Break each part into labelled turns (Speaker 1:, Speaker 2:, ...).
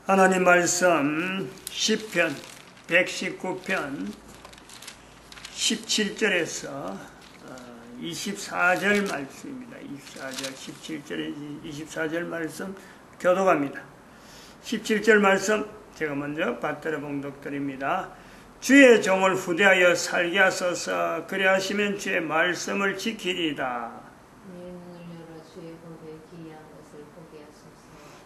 Speaker 1: 하나님 말씀 시편 119편 17절에서 24절 말씀입니다. 24절, 17절에서 24절 말씀 교독합니다. 17절 말씀 제가 먼저 받들어 봉독드립니다. 주의 종을 후대하여 살게 하소서. 그리하시면 주의 말씀을 지키리이다.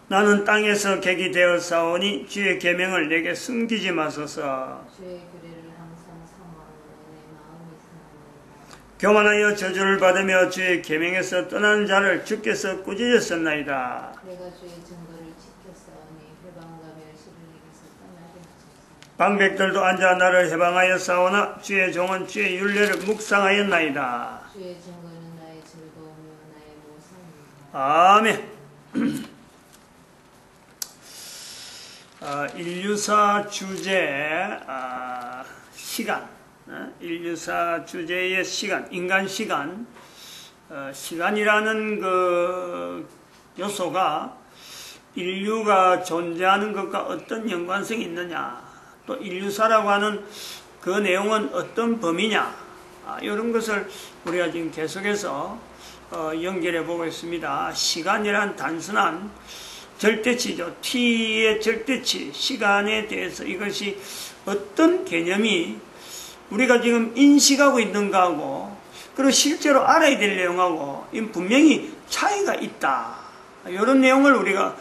Speaker 1: 나는 땅에서 객이 되어 싸우니 주의 계명을 내게 숨기지 마소서.
Speaker 2: 주의 규례를 항상 사모하는 내 마음이 사모하노라.
Speaker 1: 교만하여 저주를 받으며 주의 계명에서 떠나는 자를 주께서 꾸짖으셨나이다.
Speaker 2: 내가 주의 증거를 지켰사오니 해방과 멸시를 내게서 떠나게 하소서.
Speaker 1: 방백들도 앉아 나를 해방하여 싸우나 주의 종은 주의 율례를 묵상하였나이다.
Speaker 2: 주의 증거는 나의 즐거움이요 나의 모상이니라.
Speaker 1: 아멘. 인류사 주제 시간, 인류사 주제의 시간, 인간 시간, 시간이라는 그 요소가 인류가 존재하는 것과 어떤 연관성이 있느냐, 또 인류사라고 하는 그 내용은 어떤 범위냐, 이런 것을 우리가 지금 계속해서 연결해 보고 있습니다. 시간이란 단순한 절대치죠. t의 절대치, 시간에 대해서 이것이 어떤 개념이 우리가 지금 인식하고 있는가 하고, 그리고 실제로 알아야 될 내용하고 분명히 차이가 있다. 이런 내용을 우리가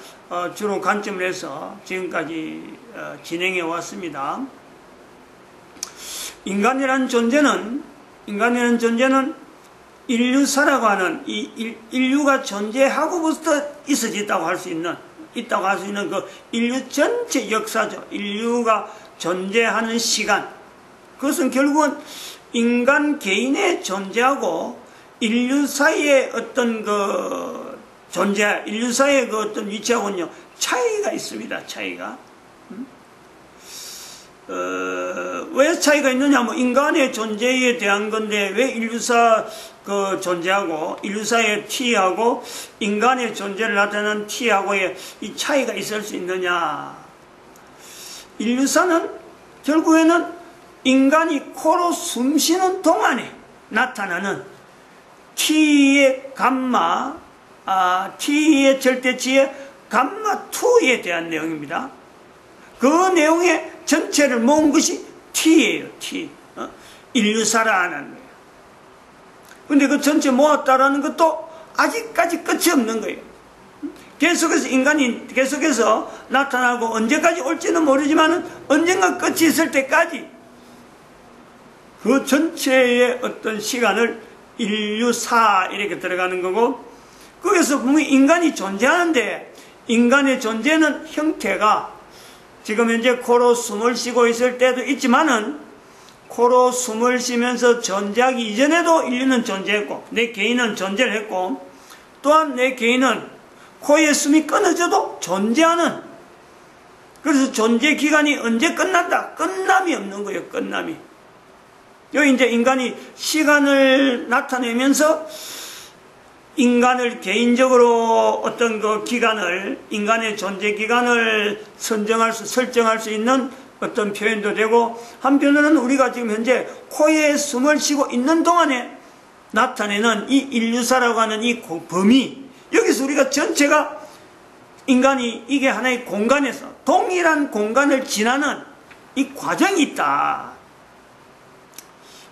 Speaker 1: 주로 관점을 해서 지금까지 진행해 왔습니다. 인간이라는 존재는 인류사라고 하는 이 인류가 존재하고부터 있어졌다고 할 수 있는 그 인류 전체 역사죠. 인류가 존재하는 시간. 그것은 결국은 인간 개인의 존재하고 인류 사이의 어떤 그 존재, 인류 사이의 그 어떤 위치하고는요, 차이가 있습니다. 차이가. 왜 차이가 있느냐? 뭐, 인간의 존재에 대한 건데, 왜 인류사 그 존재하고, 인류사의 T하고, 인간의 존재를 나타내는 T하고의 이 차이가 있을 수 있느냐? 인류사는 결국에는 인간이 코로 숨 쉬는 동안에 나타나는 T의 감마, T의 절대치의 감마 2에 대한 내용입니다. 그 내용의 전체를 모은 것이 T예요, T. 인류사라는 거예요. 근데 그 전체 모았다라는 것도 아직까지 끝이 없는 거예요. 계속해서 인간이 계속해서 나타나고 언제까지 올지는 모르지만 언젠가 끝이 있을 때까지 그 전체의 어떤 시간을 인류사 이렇게 들어가는 거고, 거기서 분명히 인간이 존재하는데 인간의 존재는 형태가 지금 현재 코로 숨을 쉬고 있을 때도 있지만은 코로 숨을 쉬면서 존재하기 이전에도 인류는 존재했고, 내 개인은 존재를 했고, 또한 내 개인은 코에 숨이 끊어져도 존재하는, 그래서 존재 기간이 언제 끝난다? 끝남이 없는 거예요, 끝남이. 여기 이제 인간이 시간을 나타내면서 인간을 개인적으로 어떤 그 기간을, 인간의 존재 기간을 설정할 수 있는 어떤 표현도 되고, 한편으로는 우리가 지금 현재 코에 숨을 쉬고 있는 동안에 나타내는 이 인류사라고 하는 이 범위, 여기서 우리가 전체가 인간이 이게 하나의 공간에서 동일한 공간을 지나는 이 과정이 있다.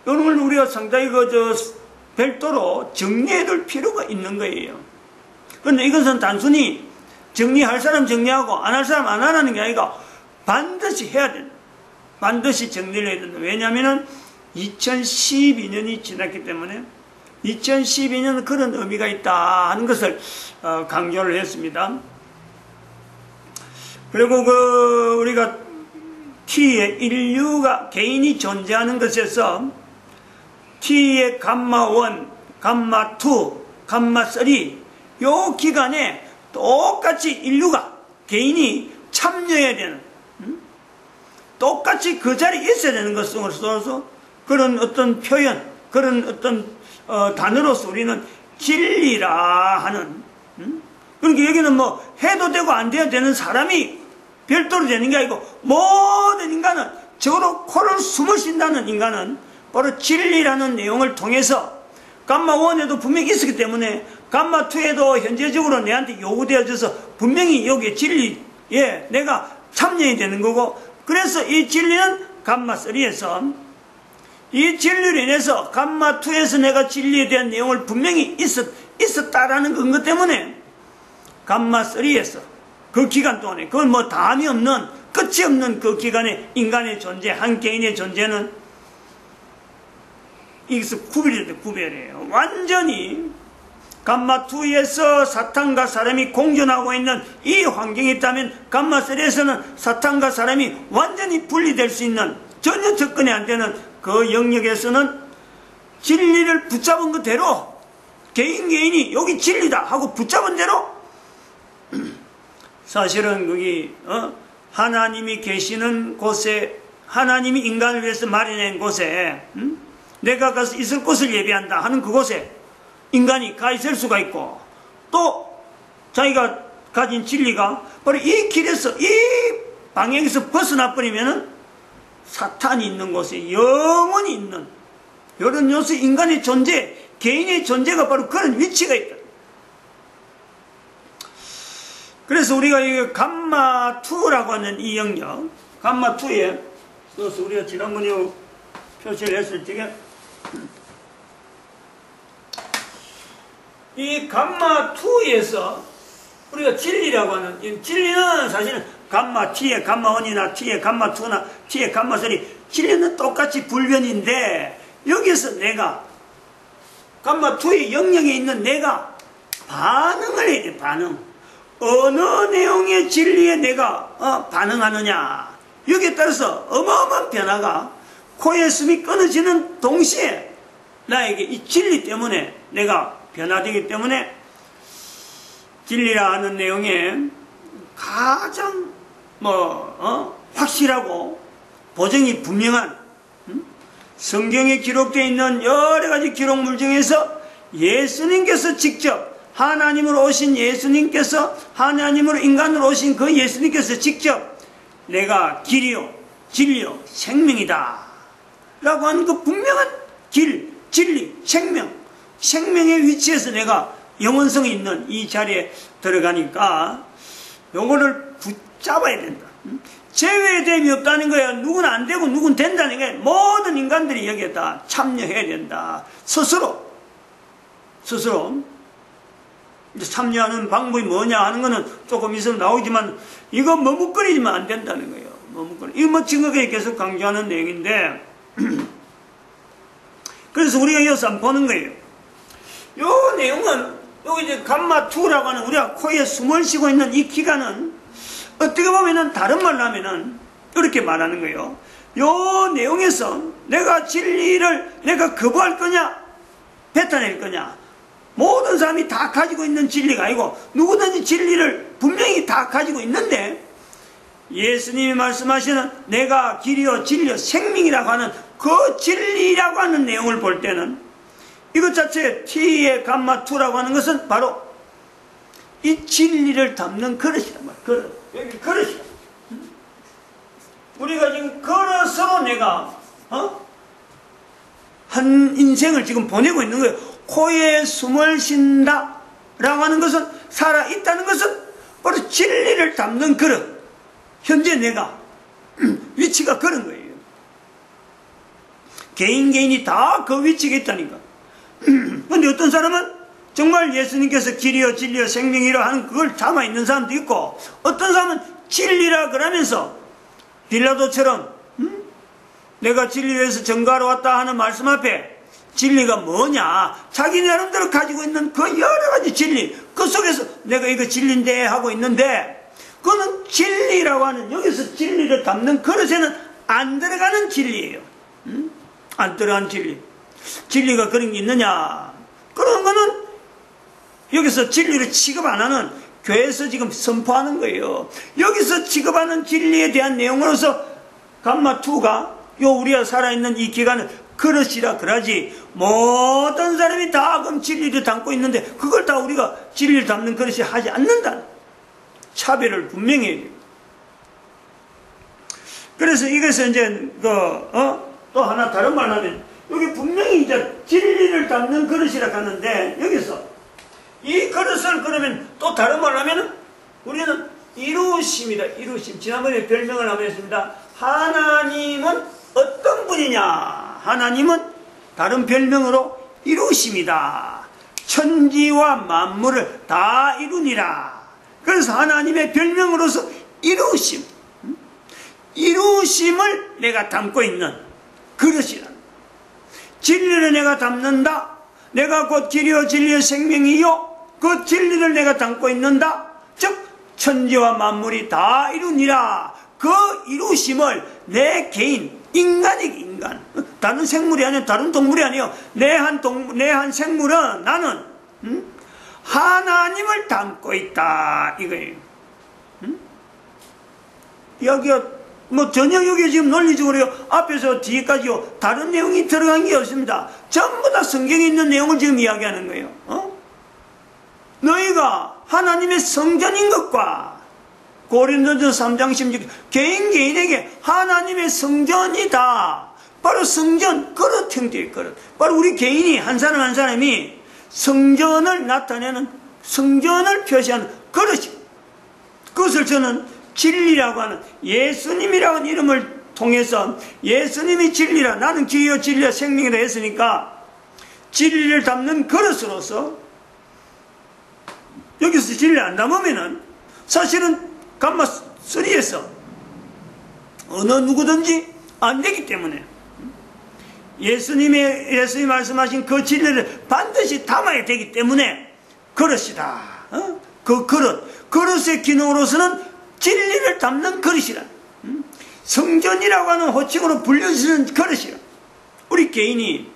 Speaker 1: 이런 걸 우리가 상당히 별도로 정리해 둘 필요가 있는 거예요. 그런데 이것은 단순히 정리할 사람 정리하고 안 할 사람 안 하라는 게 아니라 반드시 해야 된다. 반드시 정리를 해야 된다. 왜냐하면 2012년이 지났기 때문에 2012년은 그런 의미가 있다 하는 것을 강조를 했습니다. 그리고 우리가 T의 인류가 개인이 존재하는 것에서 T의 감마 1, 감마 2, 감마 3, 요 기간에 똑같이 인류가, 개인이 참여해야 되는, 똑같이 그 자리에 있어야 되는 것으로서 그런 어떤 표현, 그런 어떤 단어로서 우리는 진리라 하는, 그러니까 여기는 뭐 해도 되고 안 돼야 되는 사람이 별도로 되는 게 아니고 모든 인간은 적어도 코를 숨을 쉰다는 인간은 바로 진리라는 내용을 통해서 감마 1에도 분명히 있었기 때문에 감마 2에도 현재적으로 내한테 요구되어져서 분명히 여기에 진리에 내가 참여이 되는 거고, 그래서 이 진리는 감마 3에서 이 진리로 인해서 감마 2에서 내가 진리에 대한 내용을 분명히 있었다라는 근거 때문에 감마 3에서 그 기간 동안에, 그건 뭐 다함이 없는 끝이 없는 그 기간에 인간의 존재, 한 개인의 존재는 이것을 구별해요. 완전히 감마2에서 사탄과 사람이 공존하고 있는 이 환경이 있다면 감마3에서는 사탄과 사람이 완전히 분리될 수 있는, 전혀 접근이 안 되는 그 영역에서는 진리를 붙잡은 그대로 개인이 여기 진리다 하고 붙잡은 대로 사실은 거기 하나님이 계시는 곳에, 하나님이 인간을 위해서 마련한 곳에 내가 가서 있을 곳을 예비한다 하는 그곳에 인간이 가 있을 수가 있고, 또 자기가 가진 진리가 바로 이 길에서, 이 방향에서 벗어나 버리면은 사탄이 있는 곳에 영원히 있는 이런 요소, 인간의 존재, 개인의 존재가 바로 그런 위치가 있다. 그래서 우리가 이 감마2라고 하는 이 영역, 감마2에, 그래서 우리가 지난번에 표시를 했을 적에 이 감마2에서 우리가 진리라고 하는, 이 진리는 사실은 감마 T의 감마1이나 T의 감마2나 T의 감마3, 진리는 똑같이 불변인데, 여기서 내가 감마2의 영역에 있는 내가 반응을 해야 돼. 반응. 어느 내용의 진리에 내가 반응하느냐, 여기에 따라서 어마어마한 변화가, 코의 숨이 끊어지는 동시에 나에게 이 진리 때문에 내가 변화되기 때문에, 진리라 하는 내용에 가장 확실하고 보정이 분명한 성경에 기록되어 있는 여러 가지 기록물 중에서 예수님께서 직접, 하나님으로 오신 예수님께서, 하나님으로 인간으로 오신 그 예수님께서 직접 내가 길이요 진리요 생명이다 라고 하는 그 분명한 길, 진리, 생명의 위치에서 내가 영원성이 있는 이 자리에 들어가니까 요거를 붙잡아야 된다. 제외됨이 없다는 거야. 누구는 안 되고 누구는 된다는 거야. 모든 인간들이 여기에 다 참여해야 된다. 스스로 참여하는 방법이 뭐냐 하는 거는 조금 있으면 나오지만, 이거 머뭇거리면 안 된다는 거예요. 이거 뭐 증거에 계속 강조하는 내용인데, 그래서 우리가 여기서 한번 보는 거예요. 요 내용은, 여기 이제 감마2라고 하는 우리가 코에 숨을 쉬고 있는 이 기간은 어떻게 보면은, 다른 말로 하면은 이렇게 말하는 거예요. 요 내용에서 내가 진리를 내가 거부할 거냐, 뱉어낼 거냐, 모든 사람이 다 가지고 있는 진리가 아니고 누구든지 진리를 분명히 다 가지고 있는데, 예수님이 말씀하시는 내가 길이요 진리요 생명이라고 하는 그 진리라고 하는 내용을 볼 때는, 이것 자체 T의 감마2라고 하는 것은 바로 이 진리를 담는 그릇이란 말이야. 그릇. 여기 그릇이야. 우리가 지금 그릇으로 내가 한 인생을 지금 보내고 있는 거예요. 코에 숨을 쉰다 라고 하는 것은, 살아있다는 것은 바로 진리를 담는 그릇. 현재 내가 위치가 그런 거예요. 개인이 다 그 위치에 있다니까. 근데 어떤 사람은 정말 예수님께서 길이요 진리요 생명이라 하는 그걸 담아 있는 사람도 있고, 어떤 사람은 진리라 그러면서 빌라도처럼 내가 진리 위해서 전가하러 왔다 하는 말씀 앞에 진리가 뭐냐, 자기 나름대로 가지고 있는 그 여러 가지 진리, 그 속에서 내가 이거 진리인데 하고 있는데, 그거는 진리라고 하는, 여기서 진리를 담는 그릇에는 안 들어가는 진리예요. 안 들어가는 진리. 진리가 그런 게 있느냐, 그런 거는 여기서 진리를 취급 안 하는, 교회에서 지금 선포하는 거예요. 여기서 취급하는 진리에 대한 내용으로서 감마2가 요 우리가 살아있는 이 기간을 그릇이라 그러지, 모든 사람이 다 그럼 진리를 담고 있는데 그걸 다 우리가 진리를 담는 그릇이 하지 않는다. 차별을 분명히 해요. 그래서 이것을 이제 또 하나 다른 말 하면 여기 분명히 이제 진리를 담는 그릇이라 하는데 여기서 이 그릇을 그러면 또 다른 말 하면은 우리는 이루심이다. 이루심. 지난번에 별명을 한번 했습니다. 하나님은 어떤 분이냐? 하나님은 다른 별명으로 이루심이다. 천지와 만물을 다 이루니라. 그래서 하나님의 별명으로서 이루심. 이루심을 내가 담고 있는 그릇이라. 진리를 내가 담는다. 내가 곧 길이요 진리의 생명이요. 그 진리를 내가 담고 있는다. 즉 천지와 만물이 다 이루니라. 그 이루심을 내 개인, 인간, 다른 생물이 아니요, 다른 동물이 아니요, 내 한 생물은 나는 하나님을 담고 있다 이거예요. 여기요. 뭐 전혀 여기 지금 논리적으로 앞에서 뒤까지요 다른 내용이 들어간 게 없습니다. 전부 다 성경에 있는 내용을 지금 이야기하는 거예요. 너희가 하나님의 성전인 것과 고린도전서 3장 16 개인에게 하나님의 성전이다. 바로 성전, 그릇 형태의 그릇. 바로 우리 개인이 한 사람 한 사람이 성전을 나타내는, 성전을 표시하는 그릇이. 그것을 저는 진리라고 하는, 예수님이라고 하는 이름을 통해서 예수님이 진리라, 나는 길이요 진리와 생명이라 했으니까 진리를 담는 그릇으로서 여기서 진리를 안 담으면은 사실은 감마 3에서 어느 누구든지 안 되기 때문에 예수님이 말씀하신 그 진리를 반드시 담아야 되기 때문에 그릇이다. 그 그릇의 기능으로서는 진리를 담는 그릇이라. 성전이라고 하는 호칭으로 불려지는 그릇이라. 우리 개인이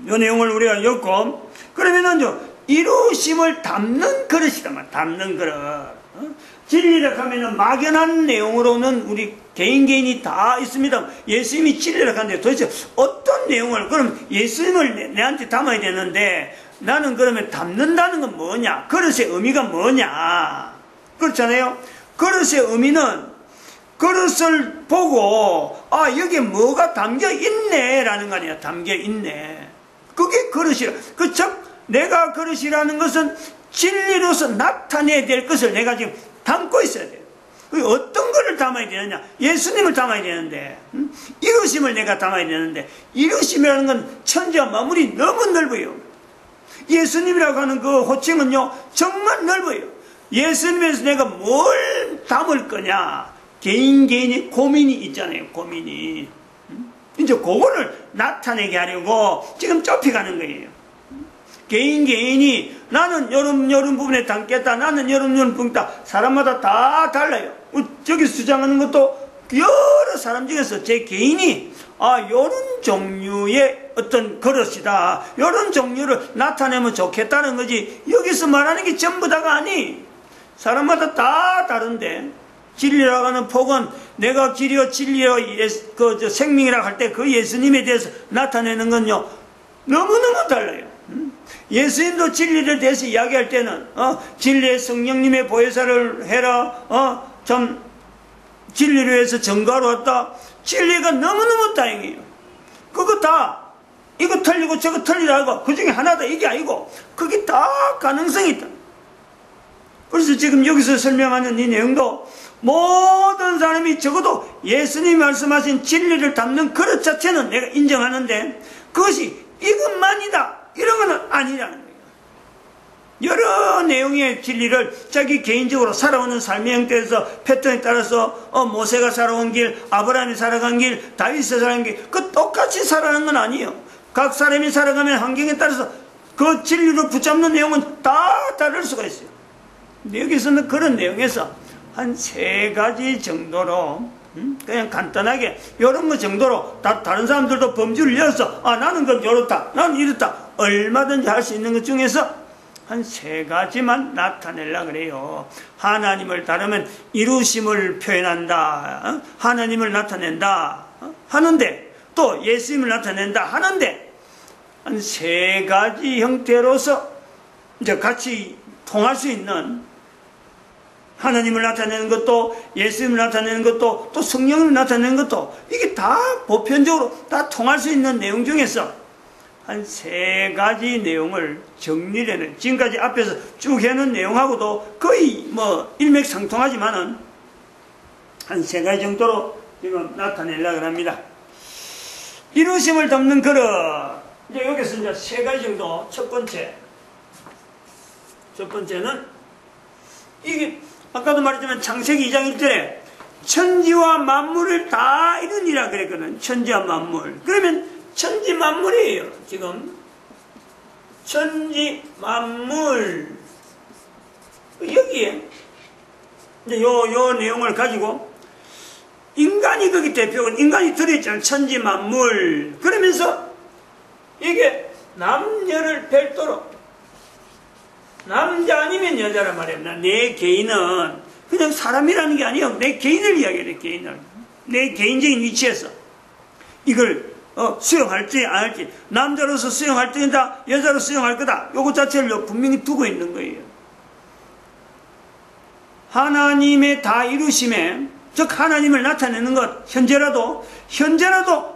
Speaker 1: 이 내용을 우리가 읽고 그러면은 이루심을 담는 그릇이다. 담는 그릇. 진리라 하면은 막연한 내용으로는 우리 개인이 다 있습니다. 예수님이 진리라 하는데 도대체 어떤 내용을, 그럼 예수님을 내한테 담아야 되는데 나는 그러면 담는다는 건 뭐냐? 그릇의 의미가 뭐냐? 그렇잖아요? 그릇의 의미는 그릇을 보고 여기에 뭐가 담겨 있네 라는 거 아니야. 담겨 있네. 그게 그릇이라. 즉 내가 그릇이라는 것은 진리로서 나타내야 될 것을 내가 지금 담고 있어야 돼요. 어떤 것을 담아야 되느냐? 예수님을 담아야 되는데, 이루심을 내가 담아야 되는데, 이루심이라는 건 천지와 만물이 너무 넓어요. 예수님이라고 하는 그 호칭은요 정말 넓어요. 예수님에서 내가 뭘 담을 거냐? 개인이 고민이 있잖아요. 고민이 이제 그거를 나타내게 하려고 지금 좁혀가는 거예요. 개인이 나는 여름 부분에 담겠다, 나는 여름 부분다. 사람마다 다 달라요. 저기 주장하는 것도 여러 사람 중에서 제 개인이 이런 종류의 어떤 그릇이다, 이런 종류를 나타내면 좋겠다는 거지, 여기서 말하는 게 전부 다가 아니. 사람마다 다 다른데, 진리라고 하는 폭은 내가 길이요 진리요 생명이라고 할 때 그 예수님에 대해서 나타내는 건요 너무너무 달라요. 예수님도 진리를 대해서 이야기할 때는 진리의 성령님의 보혜사를 해라, 참 진리를 위해서 전가로 왔다. 진리가 너무너무 다행이에요. 그거 다 이거 틀리고 저거 틀리라고 그 중에 하나다 이게 아니고 그게 다 가능성이 있다. 그래서 지금 여기서 설명하는 이 내용도 모든 사람이 적어도 예수님이 말씀하신 진리를 담는 그릇 자체는 내가 인정하는데 그것이 이것만이다 이런 건 아니라는 거예요. 여러 내용의 진리를 자기 개인적으로 살아오는 삶의 형태에서 패턴에 따라서 모세가 살아온 길, 아브라함이 살아간 길, 다윗이 살아간 길, 그 똑같이 살아가는 건 아니에요. 각 사람이 살아가면 환경에 따라서 그 진리를 붙잡는 내용은 다 다를 수가 있어요. 근데 여기서는 그런 내용에서 한 3가지 정도로 그냥 간단하게 이런 거 정도로 다른 사람들도 범주를 열어서 나는 그럼 이렇다, 나는 이렇다 얼마든지 할 수 있는 것 중에서 한 3가지만 나타내려고 그래요. 하나님을 다루면 이루심을 표현한다, 하나님을 나타낸다 하는데, 또 예수님을 나타낸다 하는데, 한 3가지 형태로서 이제 같이 통할 수 있는 하나님을 나타내는 것도, 예수님을 나타내는 것도, 또 성령을 나타내는 것도, 이게 다 보편적으로 다 통할 수 있는 내용 중에서 한 3가지 내용을 정리되는, 지금까지 앞에서 쭉 해놓은 내용하고도 거의 뭐 일맥상통하지만은 한 3가지 정도로 지금 나타내려고 합니다. 이루심을 담는 그릇. 이제 여기서 이제 3가지 정도. 첫 번째는 이게 아까도 말했지만 창세기 2장 1절에 천지와 만물을 다 이루니라 그랬거든. 천지와 만물. 그러면 천지 만물이에요. 지금 천지 만물 여기에 이제 요 내용을 가지고 인간이 거기 대표고 인간이 들어있잖아요. 천지 만물. 그러면서 이게 남녀를 별도로 남자 아니면 여자란 말이야. 내 개인은 그냥 사람이라는 게 아니에요. 내 개인을 이야기해. 개인을. 내 개인적인 위치에서 이걸 수용할지 안 할지, 남자로서 수용할 때다, 여자로 수용할 거다, 요거 자체를 분명히 두고 있는 거예요. 하나님의 다 이루심에, 즉 하나님을 나타내는 것, 현재라도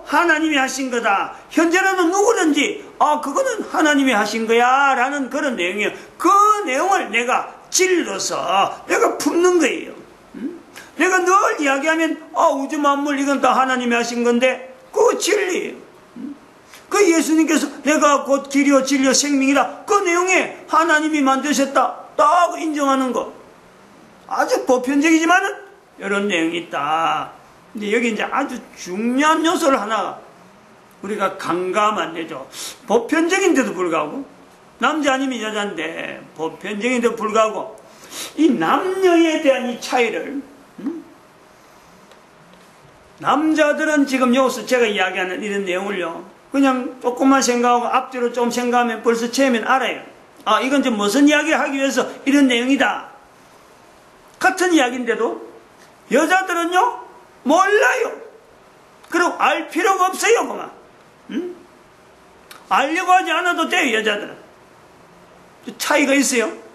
Speaker 1: 하나님이 하신 거다. 현재라도 누구든지 그거는 하나님이 하신 거야 라는 그런 내용이에요. 그 내용을 내가 찔러서 내가 품는 거예요. 내가 늘 이야기하면 우주 만물 이건 다 하나님이 하신 건데 그거 진리예요. 그 예수님께서 내가 곧 길이요 진리요 생명이다, 그 내용에 하나님이 만드셨다 딱 인정하는 거, 아주 보편적이지만은 이런 내용이 있다. 근데 여기 이제 아주 중요한 요소를 하나 우리가 간과하면 안 되죠. 보편적인데도 불구하고, 남자 아니면 여자인데 보편적인데도 불구하고 이 남녀에 대한 이 차이를, 남자들은 지금 여기서 제가 이야기하는 이런 내용을요, 그냥 조금만 생각하고 앞뒤로 좀 생각하면 벌써 처음엔 알아요. 이건 좀 무슨 이야기를 하기 위해서 이런 내용이다. 같은 이야기인데도 여자들은요 몰라요. 그리고 알 필요가 없어요. 그만. 알려고 하지 않아도 돼요. 여자들은. 차이가 있어요.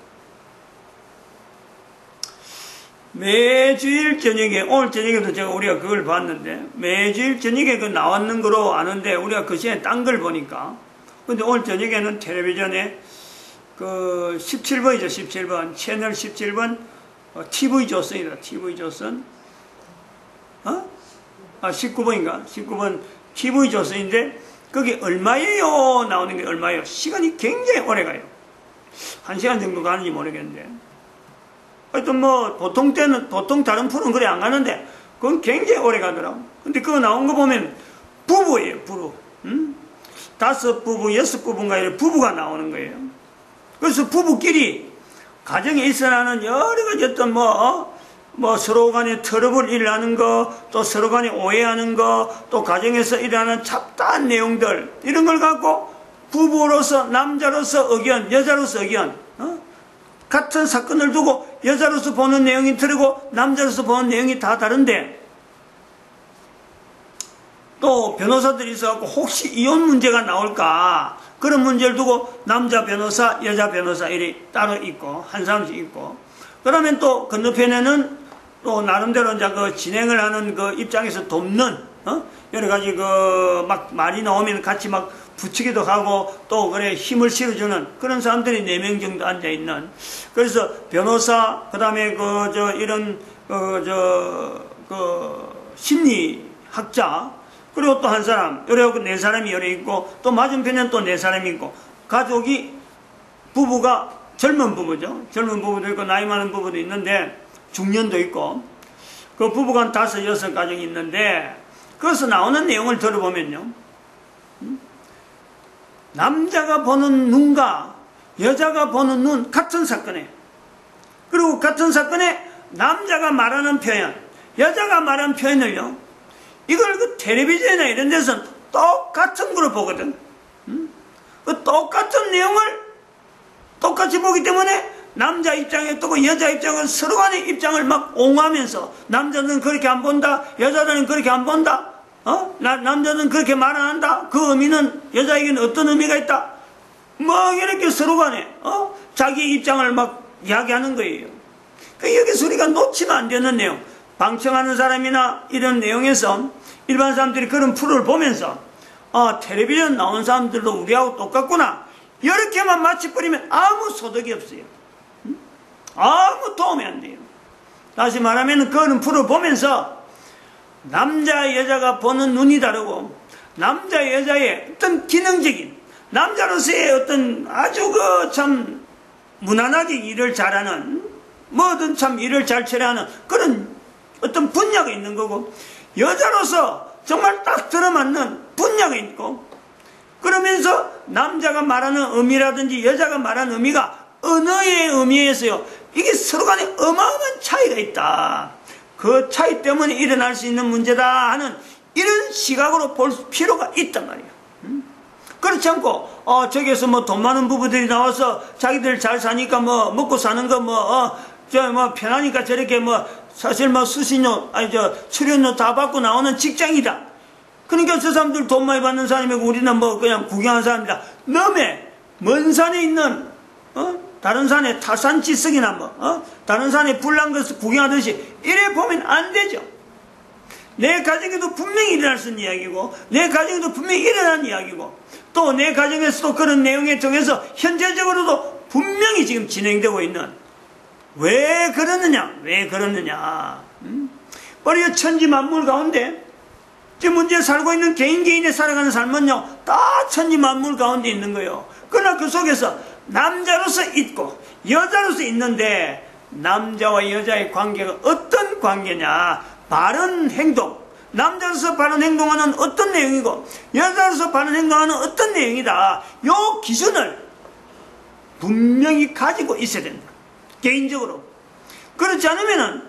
Speaker 1: 매주일 저녁에, 오늘 저녁에도 우리가 그걸 봤는데, 매주일 저녁에 그 나왔는 거로 아는데, 우리가 그 시간에 딴 걸 보니까, 근데 오늘 저녁에는 텔레비전에 그 17번이죠. 17번. 채널 17번, TV조선이다. TV조선. 19번인가? 19번 TV조선인데, 거기 얼마예요? 나오는 게 얼마예요? 시간이 굉장히 오래 가요. 1시간 정도 가는지 모르겠는데. 하여튼 보통 다른 프로는 그래 안 가는데, 그건 굉장히 오래 가더라고. 근데 그거 나온 거 보면, 부부예요, 부부. 5부부, 6부부인가 이런 부부가 나오는 거예요. 그래서 부부끼리, 가정에 있어나는 여러 가지 어떤 서로 간에 트러블 일어나는 거, 또 서로 간에 오해하는 거, 또 가정에서 일어나는 잡다한 내용들, 이런 걸 갖고 부부로서, 남자로서 의견, 여자로서 의견, 같은 사건을 두고 여자로서 보는 내용이 다르고 남자로서 보는 내용이 다 다른데, 또 변호사들이 있어갖고 혹시 이혼 문제가 나올까, 그런 문제를 두고 남자 변호사, 여자 변호사 이렇게 따로 있고, 한 사람씩 있고, 그러면 또 건너편에는 또 나름대로 이제 그 진행을 하는 그 입장에서 돕는, 여러 가지 말이 나오면 같이 붙이기도 하고, 또 그래 힘을 실어주는 그런 사람들이 4명 정도 앉아있는. 그래서 변호사, 그 다음에 심리학자, 그리고 또 한 사람, 요래 4사람이 요래 있고, 또 맞은편에는 또 4사람이 있고, 가족이, 부부가 젊은 부부죠. 젊은 부부도 있고, 나이 많은 부부도 있는데, 중년도 있고, 그 부부가 한 5, 6 가정이 있는데, 거기서 나오는 내용을 들어보면요, 남자가 보는 눈과 여자가 보는 눈, 같은 사건에, 그리고 같은 사건에 남자가 말하는 표현, 여자가 말하는 표현을요, 이걸 그 텔레비전이나 이런 데서는 똑같은 거로 보거든. 그 똑같은 내용을 똑같이 보기 때문에 남자 입장에 또 여자 입장은 서로 간의 입장을 옹호하면서, 남자는 그렇게 안 본다, 여자들은 그렇게 안 본다, 남자는 그렇게 말 안 한다, 그 의미는 여자에게는 어떤 의미가 있다, 이렇게 서로 간에 자기 입장을 이야기하는 거예요. 여기서 우리가 놓치면 안 되는 내용, 방청하는 사람이나 이런 내용에서 일반 사람들이 그런 프로를 보면서 텔레비전 나온 사람들도 우리하고 똑같구나, 이렇게만 맞춰버리면 아무 소득이 없어요. 아무 도움이 안 돼요. 다시 말하면 그런 프로를 보면서 남자 여자가 보는 눈이 다르고, 남자 여자의 어떤 기능적인, 남자로서의 어떤 아주 참 무난하게 일을 잘하는, 뭐든 참 일을 잘 처리하는 그런 어떤 분야가 있는 거고, 여자로서 정말 딱 들어맞는 분야가 있고, 그러면서 남자가 말하는 의미라든지 여자가 말하는 의미가 언어의 의미에서요, 이게 서로 간에 어마어마한 차이가 있다. 그 차이 때문에 일어날 수 있는 문제다 하는 이런 시각으로 볼 필요가 있단 말이에요. 그렇지 않고 저기에서 뭐 돈 많은 부부들이 나와서 자기들 잘 사니까 뭐 먹고 사는 거 뭐 편하니까 저렇게 뭐 사실 뭐 수신료 출연료 다 받고 나오는 직장이다. 그러니까 저 사람들 돈 많이 받는 사람이고 우리는 뭐 그냥 구경하는 사람이다. 너네 먼 산에 있는 다른 산에 타산지석이나 다른 산에 불난 것을 구경하듯이 이래 보면 안 되죠. 내 가정에도 분명히 일어날 수 있는 이야기고, 내 가정에도 분명히 일어난 이야기고, 또 내 가정에서도 그런 내용에 통해서 현재적으로도 분명히 지금 진행되고 있는, 왜 그러느냐? 우리가 천지 만물 가운데 지금 문제 살고 있는 개인이 살아가는 삶은요, 다 천지 만물 가운데 있는 거예요. 그러나 그 속에서 남자로서 있고 여자로서 있는데, 남자와 여자의 관계가 어떤 관계냐? 바른 행동, 남자로서 바른 행동하는 어떤 내용이고 여자로서 바른 행동하는 어떤 내용이다. 요 기준을 분명히 가지고 있어야 된다, 개인적으로. 그렇지 않으면은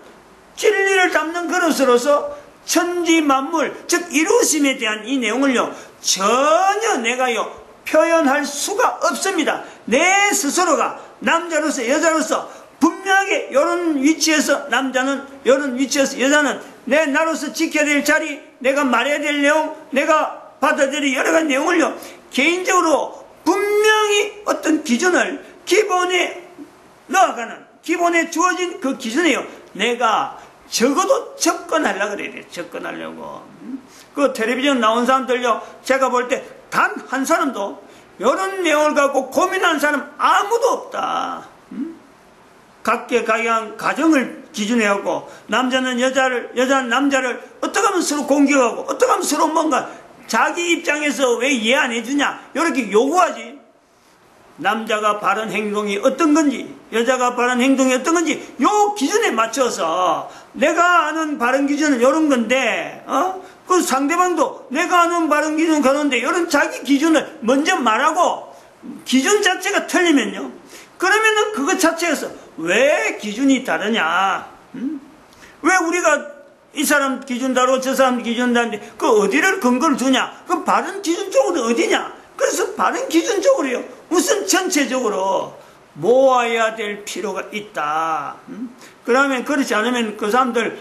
Speaker 1: 진리를 담는 그릇으로서 천지 만물, 즉 이루심에 대한 이 내용을요, 전혀 내가요 표현할 수가 없습니다. 내 스스로가 남자로서 여자로서 분명하게 이런 위치에서 남자는, 이런 위치에서 여자는 내 나로서 지켜야 될 자리, 내가 말해야 될 내용, 내가 받아들일 여러 가지 내용을요, 개인적으로 분명히 어떤 기준을 기본에 넣어가는, 기본에 주어진 그 기준에요, 내가 적어도 접근하려고 그래야 돼요. 접근하려고. 그 텔레비전 나온 사람들요, 제가 볼 때 단 한 사람도 이런 내용을 갖고 고민하는 사람 아무도 없다. 각계각양 가정을 기준해하고, 남자는 여자는 남자를 어떻게 하면 서로 공격하고, 어떻게 하면 서로 뭔가 자기 입장에서 왜 이해 안 해주냐, 이렇게 요구하지. 남자가 바른 행동이 어떤 건지, 여자가 바른 행동이 어떤 건지, 요 기준에 맞춰서 내가 아는 바른 기준은 이런 건데, 그 상대방도 내가 아는 바른 기준은 그런데, 이런 자기 기준을 먼저 말하고, 기준 자체가 틀리면요, 그러면은 그것 자체에서 왜 기준이 다르냐? 왜 우리가 이 사람 기준 다르고 저 사람 기준 다른데 그 어디를 근거를 두냐? 그 바른 기준 쪽으로 어디냐? 그래서 바른 기준 쪽으로요, 우선 전체적으로 모아야 될 필요가 있다. 그러면 그렇지 않으면 그 사람들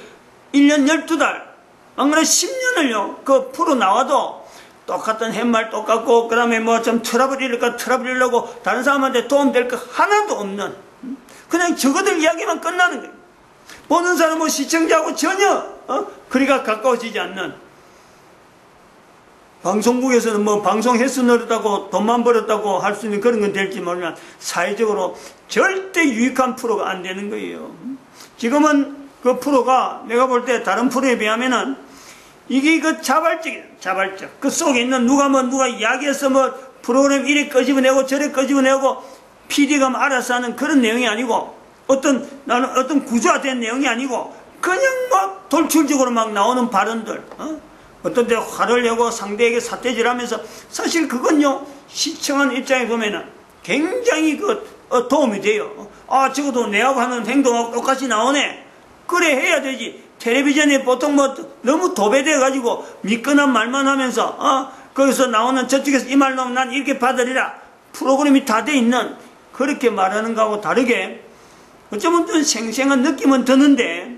Speaker 1: 1년 12달, 안 그래 10년을요 그 프로 나와도 똑같은 햇말 똑같고, 그 다음에 뭐 좀 틀어버리려고 다른 사람한테 도움될 거 하나도 없는, 그냥 저거들 이야기만 끝나는 거예요. 보는 사람은 시청자하고 전혀 거리가 가까워지지 않는, 방송국에서는 뭐 방송 횟수 늘었다고 돈만 벌었다고 할 수 있는 그런 건 될지 모르지만 사회적으로 절대 유익한 프로가 안 되는 거예요. 지금은 그 프로가 내가 볼 때 다른 프로에 비하면은 이게 그 자발적이에요. 자발적. 그 속에 있는 누가 이야기해서 뭐 프로그램 이래 끄집어내고 저래 끄집어내고 PD가 알아서 하는 그런 내용이 아니고, 나는 어떤 구조화된 내용이 아니고, 그냥 막 돌출적으로 막 나오는 발언들, 어떤 데 화를 내고 상대에게 삿대질하면서, 사실 그건요, 시청하는 입장에 보면은 굉장히 도움이 돼요. 적어도 내하고 하는 행동하고 똑같이 나오네. 그래 해야 되지. 텔레비전에 보통 뭐 너무 도배돼가지고 미끈한 말만 하면서 거기서 나오는 저쪽에서 이 말 나오면 난 이렇게 받으리라, 프로그램이 다 돼 있는, 그렇게 말하는 거하고 다르게 어쩌면 좀 생생한 느낌은 드는데,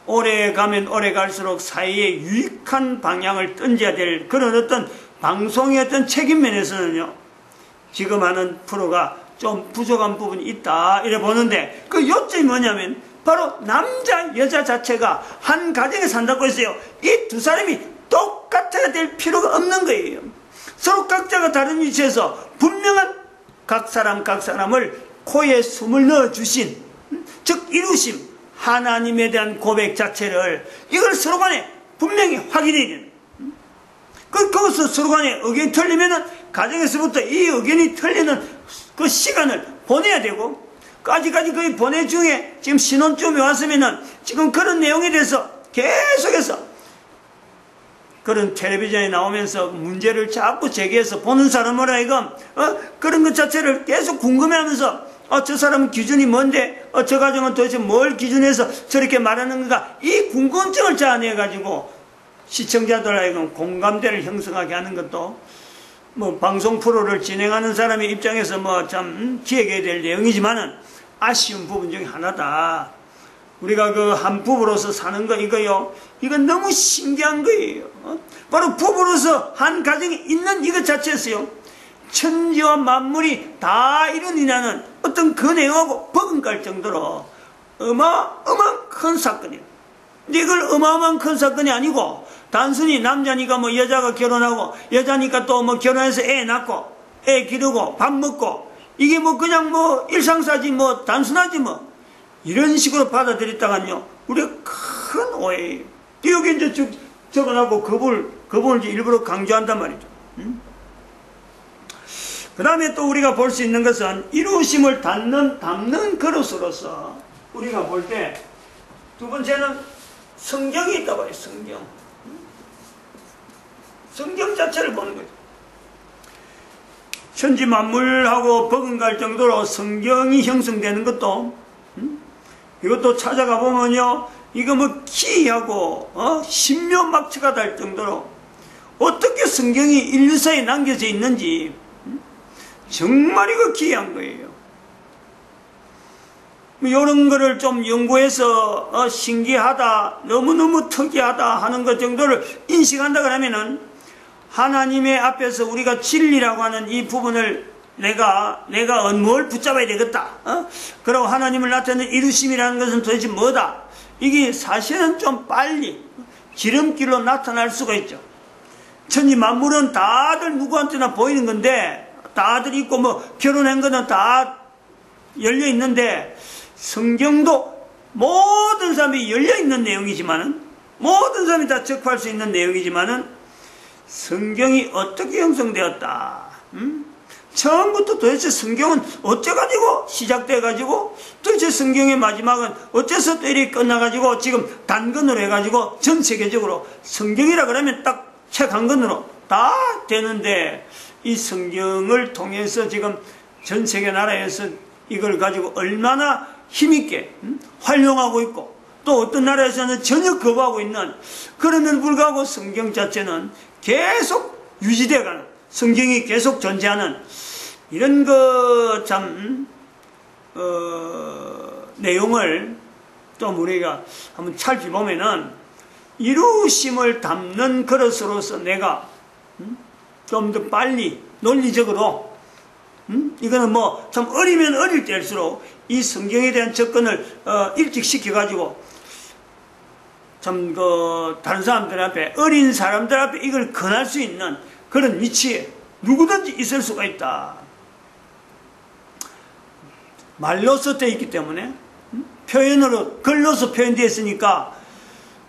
Speaker 1: 오래 가면 오래 갈수록 사회에 유익한 방향을 던져야 될 그런 어떤 방송의 어떤 책임면에서는요, 지금 하는 프로가 좀 부족한 부분이 있다 이래 보는데, 그 요점이 뭐냐면 바로 남자 여자 자체가 한 가정에 산다고 했어요. 이 두 사람이 똑같아야 될 필요가 없는 거예요. 서로 각자가 다른 위치에서 분명한 각 사람을 코에 숨을 넣어주신, 즉 이루심, 하나님에 대한 고백 자체를, 이걸 서로 간에 분명히 확인해야 되는, 거기서 서로 간에 의견이 틀리면은 가정에서부터 이 의견이 틀리는 그 시간을 보내야 되고, 아직까지 그 보내 중에 지금 신혼쯤에 왔으면은 지금 그런 내용에 대해서 계속해서 그런 텔레비전에 나오면서 문제를 자꾸 제기해서 보는 사람으로 하여금 그런 것 자체를 계속 궁금해하면서 저 사람 기준이 뭔데, 저 가정은 도대체 뭘 기준해서 저렇게 말하는 건가, 이 궁금증을 자아내가지고 시청자들 하여금 공감대를 형성하게 하는 것도 뭐 방송 프로를 진행하는 사람의 입장에서 뭐 참 기억해야 될 내용이지만은 아쉬운 부분 중에 하나다. 우리가 그 한 부부로서 사는 거 이거요, 이건 너무 신기한 거예요. 바로 부부로서 한 가정이 있는 이것 자체에서요, 천지와 만물이 다 이룬이라는 어떤 그 내용하고 버금갈 정도로 어마어마한 큰 사건이에요. 근데 이걸 어마어마한 큰 사건이 아니고 단순히 남자니까 뭐 여자가 결혼하고, 여자니까 또 뭐 결혼해서 애 낳고 애 기르고 밥 먹고, 이게 뭐 그냥 뭐 일상사지 뭐 단순하지 뭐, 이런 식으로 받아들였다간요, 우리가 큰 오해예요. 여기 이제 적어놓고 그 부분을 일부러 강조한단 말이죠. 그 다음에 또 우리가 볼 수 있는 것은 이루심을 담는 그릇으로서 우리가 볼 때 두 번째는 성경이 있다고 해요. 성경 자체를 보는 거죠. 천지 만물하고 버금갈 정도로 성경이 형성되는 것도, 이것도 찾아가 보면요, 이거 뭐 기이하고 신묘막측하다 할 정도로 어떻게 성경이 인류사에 남겨져 있는지 정말 이거 기이한 거예요. 이런 거를 좀 연구해서 신기하다, 너무너무 특이하다 하는 것 정도를 인식한다 그러면은, 하나님의 앞에서 우리가 진리라고 하는 이 부분을 내가 뭘 붙잡아야 되겠다. 그리고 하나님을 나타내는 이루심이라는 것은 도대체 뭐다. 이게 사실은 좀 빨리 지름길로 나타날 수가 있죠. 천지 만물은 다들 누구한테나 보이는 건데, 다들 있고 뭐 결혼한 거는 다 열려 있는데, 성경도 모든 사람이 열려 있는 내용이지만은, 모든 사람이 다 접할 수 있는 내용이지만은, 성경이 어떻게 형성되었다. 처음부터 도대체 성경은 어째가지고 시작돼가지고, 도대체 성경의 마지막은 어째서 또 이렇게 끝나가지고 지금 단권으로 해가지고 전 세계적으로 성경이라 그러면 딱 책 한 권으로 다 되는데, 이 성경을 통해서 지금 전 세계 나라에서 이걸 가지고 얼마나 힘있게 활용하고 있고, 또 어떤 나라에서는 전혀 거부하고 있는, 그럼에도 불구하고 성경 자체는 계속 유지되어가는, 성경이 계속 존재하는 이런 그 참 내용을 좀 우리가 한번 살펴보면은, 이루심을 담는 그릇으로서 내가 좀 더 빨리 논리적으로, 이거는 뭐 참 어리면 어릴 때일수록 이 성경에 대한 접근을 일찍 시켜가지고 참 다른 사람들 앞에, 어린 사람들 앞에 이걸 권할 수 있는 그런 위치에 누구든지 있을 수가 있다. 말로서 되어 있기 때문에, 표현으로, 글로서 표현되어 있으니까,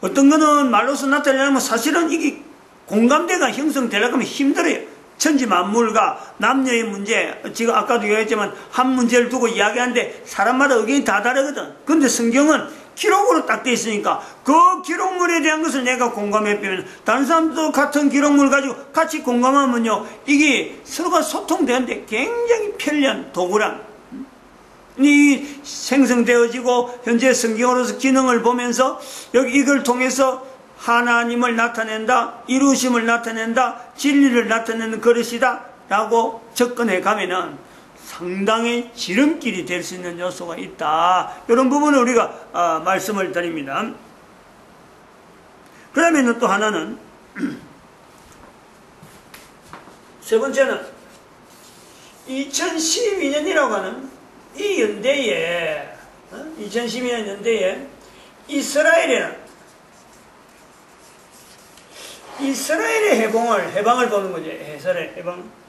Speaker 1: 어떤 거는 말로서 나타내려면 사실은 이게 공감대가 형성되려고 하면 힘들어요. 천지 만물과 남녀의 문제, 지금 아까도 얘기했지만 한 문제를 두고 이야기하는데 사람마다 의견이 다 다르거든. 근데 성경은 기록으로 딱 돼 있으니까 그 기록물에 대한 것을 내가 공감해 보면, 다른 사람도 같은 기록물 가지고 같이 공감하면요, 이게 서로가 소통되는데 굉장히 편리한 도구란, 이 생성되어지고 현재 성경으로서 기능을 보면서 여기 이걸 통해서 하나님을 나타낸다, 이루심을 나타낸다, 진리를 나타내는 그릇이다 라고 접근해 가면은 상당히 지름길이 될 수 있는 요소가 있다. 이런 부분을 우리가 말씀을 드립니다. 그러면 또 하나는 세 번째는 2012년이라고 하는 이 연대에 2012년 연대에 이스라엘의 해방을 보는 거죠.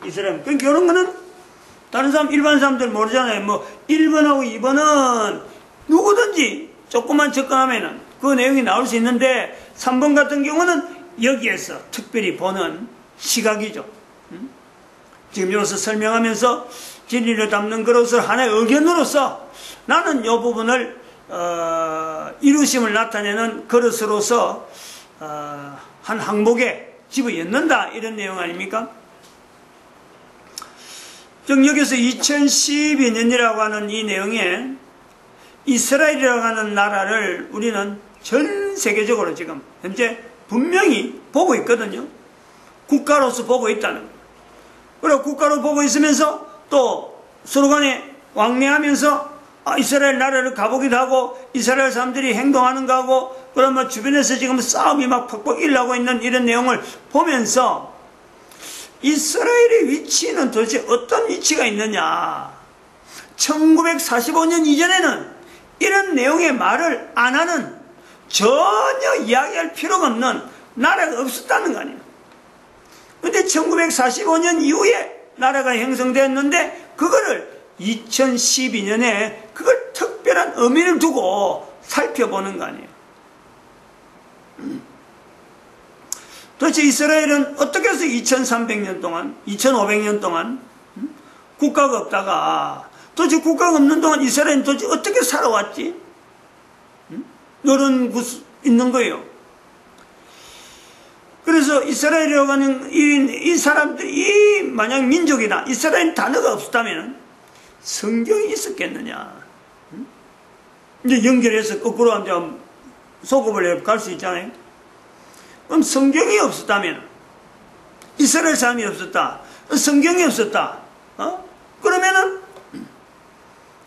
Speaker 1: 이스라엘. 그러니까 이런 거는 다른 사람, 일반 사람들 모르잖아요. 뭐 1번하고 2번은 누구든지 조금만 접근하면은 그 내용이 나올 수 있는데 3번 같은 경우는 여기에서 특별히 보는 시각이죠. 지금 여기서 설명하면서 진리를 담는 것으로 하나의 의견으로서 나는 이 부분을 이루심을 나타내는 그릇으로서 한 항목에 집어넣는다, 이런 내용 아닙니까? 즉 여기서 2012년이라고 하는 이 내용에 이스라엘이라고 하는 나라를 우리는 전 세계적으로 지금 현재 분명히 보고 있거든요. 국가로서 보고 있다는 거예요. 그리고 국가로 보고 있으면서 또 서로 간에 왕래하면서 이스라엘 나라를 가보기도 하고 이스라엘 사람들이 행동하는 거 하고 그러면 주변에서 지금 싸움이 막 퍽퍽 일어나고 있는 이런 내용을 보면서 이스라엘의 위치는 도대체 어떤 위치가 있느냐. 1945년 이전에는 이런 내용의 말을 안 하는, 전혀 이야기할 필요가 없는 나라가 없었다는 거 아니에요. 근데 1945년 이후에 나라가 형성되었는데 그거를 2012년에 그걸 특별한 의미를 두고 살펴보는 거 아니에요. 도대체 이스라엘은 어떻게 해서 2300년 동안 2500년 동안 국가가 없다가 도대체 국가가 없는 동안 이스라엘은 도대체 어떻게 살아왔지? 이런 것이 있는 거예요. 그래서 이스라엘이라고 하는 이 사람들이 만약 민족이다, 이스라엘 단어가 없었다면 성경이 있었겠느냐. 이제 연결해서 거꾸로 이제 소급을 갈 수 있잖아요. 그럼 성경이 없었다면, 이스라엘 사람이 없었다, 성경이 없었다, 그러면은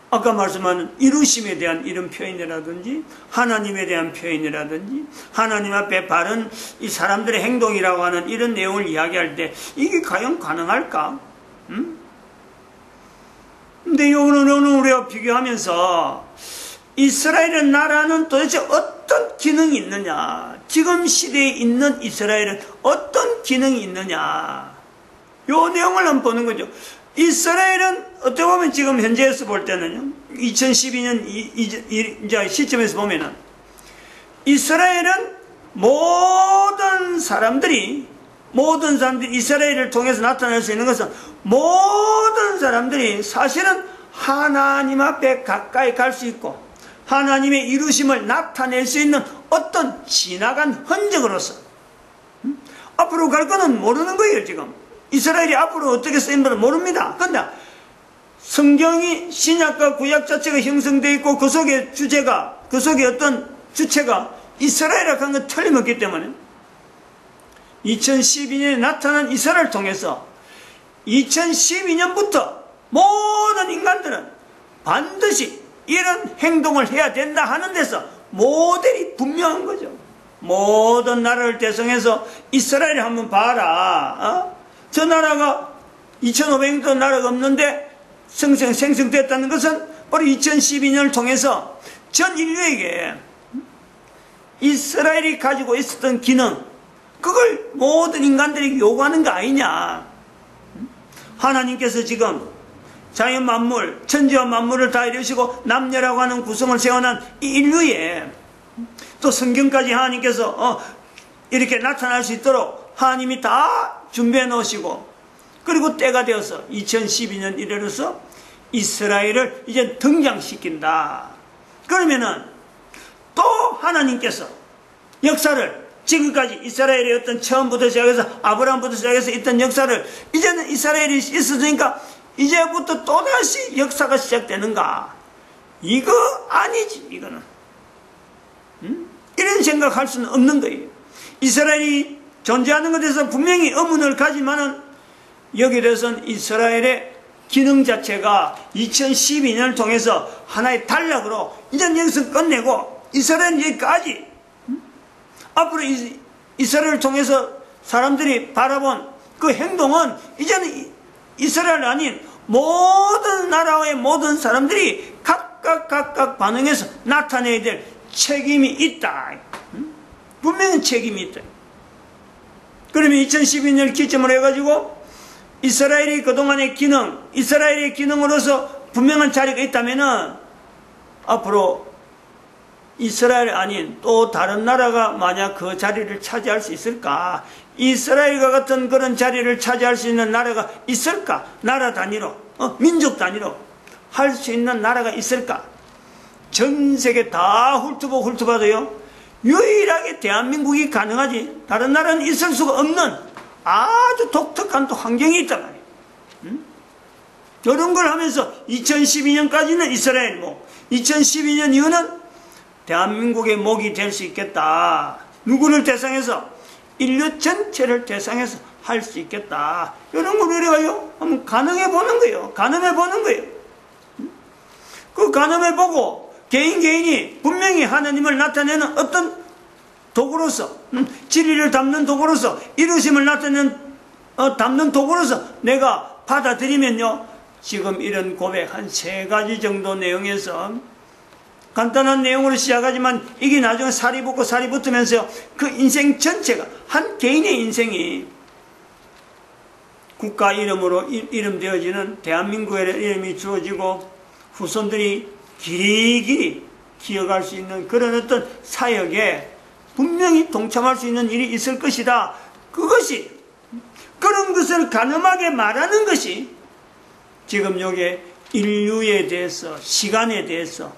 Speaker 1: 아까 말씀한 이루심에 대한 이런 표현이라든지 하나님에 대한 표현이라든지 하나님 앞에 바른 이 사람들의 행동이라고 하는 이런 내용을 이야기할 때 이게 과연 가능할까? 근데 오늘 우리가 비교하면서 이스라엘의 나라는 도대체 어떤 기능이 있느냐, 지금 시대에 있는 이스라엘은 어떤 기능이 있느냐, 요 내용을 한번 보는 거죠. 이스라엘은 어떻게 보면 지금 현재에서 볼 때는요, 2012년 이제 시점에서 보면은 이스라엘은 모든 사람들이 이스라엘을 통해서 나타날 수 있는 것은 모든 사람들이 사실은 하나님 앞에 가까이 갈 수 있고 하나님의 이루심을 나타낼 수 있는 어떤 지나간 흔적으로서 앞으로 갈 거는 모르는 거예요. 지금 이스라엘이 앞으로 어떻게 쓰임을 모릅니다. 그런데 성경이 신약과 구약 자체가 형성되어 있고 그 속에 주제가, 그 속에 어떤 주체가 이스라엘이라고 하는 건 틀림없기 때문에 2012년에 나타난 이스라엘을 통해서 2012년부터 모든 인간들은 반드시 이런 행동을 해야 된다 하는 데서 모델이 분명한 거죠. 모든 나라를 대성해서 이스라엘을 한번 봐라. 저 나라가 2500년 나라가 없는데 생성됐다는 것은 바로 2012년을 통해서 전 인류에게 이스라엘이 가지고 있었던 기능, 그걸 모든 인간들에게 요구하는 거 아니냐. 하나님께서 지금 자연 만물, 천지와 만물을 다 이루시고 남녀라고 하는 구성을 세워난 이 인류에 또 성경까지 하나님께서 이렇게 나타날 수 있도록 하나님이 다 준비해 놓으시고, 그리고 때가 되어서 2012년 이래로서 이스라엘을 이제 등장시킨다. 그러면은 또 하나님께서 역사를, 지금까지 이스라엘의 어떤 처음부터 시작해서 아브라함부터 시작해서 있던 역사를 이제는 이스라엘이 있었으니까 이제부터 또다시 역사가 시작되는가? 이거 아니지, 이거는. 이런 생각할 수는 없는 거예요. 이스라엘이 존재하는 것에 대해서 분명히 의문을 가지만은 여기에 대해서는 이스라엘의 기능 자체가 2012년을 통해서 하나의 단락으로 이제는 여기서 끝내고 이스라엘은 여기까지, 앞으로 이스라엘을 통해서 사람들이 바라본 그 행동은 이제는 이스라엘 아닌 모든 나라의 모든 사람들이 각각 반응해서 나타내야 될 책임이 있다. 분명히 책임이 있다. 그러면 2012년을 기점으로 해가지고 이스라엘이 그동안의 기능, 이스라엘의 기능으로서 분명한 자리가 있다면은 앞으로 이스라엘 아닌 또 다른 나라가 만약 그 자리를 차지할 수 있을까? 이스라엘과 같은 그런 자리를 차지할 수 있는 나라가 있을까? 나라 단위로, 민족 단위로 할 수 있는 나라가 있을까? 전 세계 다 훑어봐도요, 유일하게 대한민국이 가능하지, 다른 나라는 있을 수가 없는 아주 독특한 또 환경이 있단 말이에요. 이런 걸 하면서 2012년까지는 이스라엘 목, 2012년 이후는 대한민국의 목이 될 수 있겠다. 누구를 대상해서? 인류 전체를 대상해서 할 수 있겠다. 이런 걸 우리가요, 한번 가늠해 보는 거예요. 가늠해 보는 거예요. 그 가늠해 보고 개인이 분명히 하나님을 나타내는 어떤 도구로서, 진리를 담는 도구로서, 이루심을 나타내는 담는 도구로서 내가 받아들이면요, 지금 이런 고백 한 3가지 정도 내용에서 간단한 내용으로 시작하지만 이게 나중에 살이 붙고 살이 붙으면서요, 그 인생 전체가, 한 개인의 인생이 국가 이름으로 이름 되어지는 대한민국의 이름이 주어지고 후손들이 길이길이 기억할 수 있는 그런 어떤 사역에 분명히 동참할 수 있는 일이 있을 것이다. 그것이, 그런 것을 가늠하게 말하는 것이 지금 여기에 인류에 대해서, 시간에 대해서,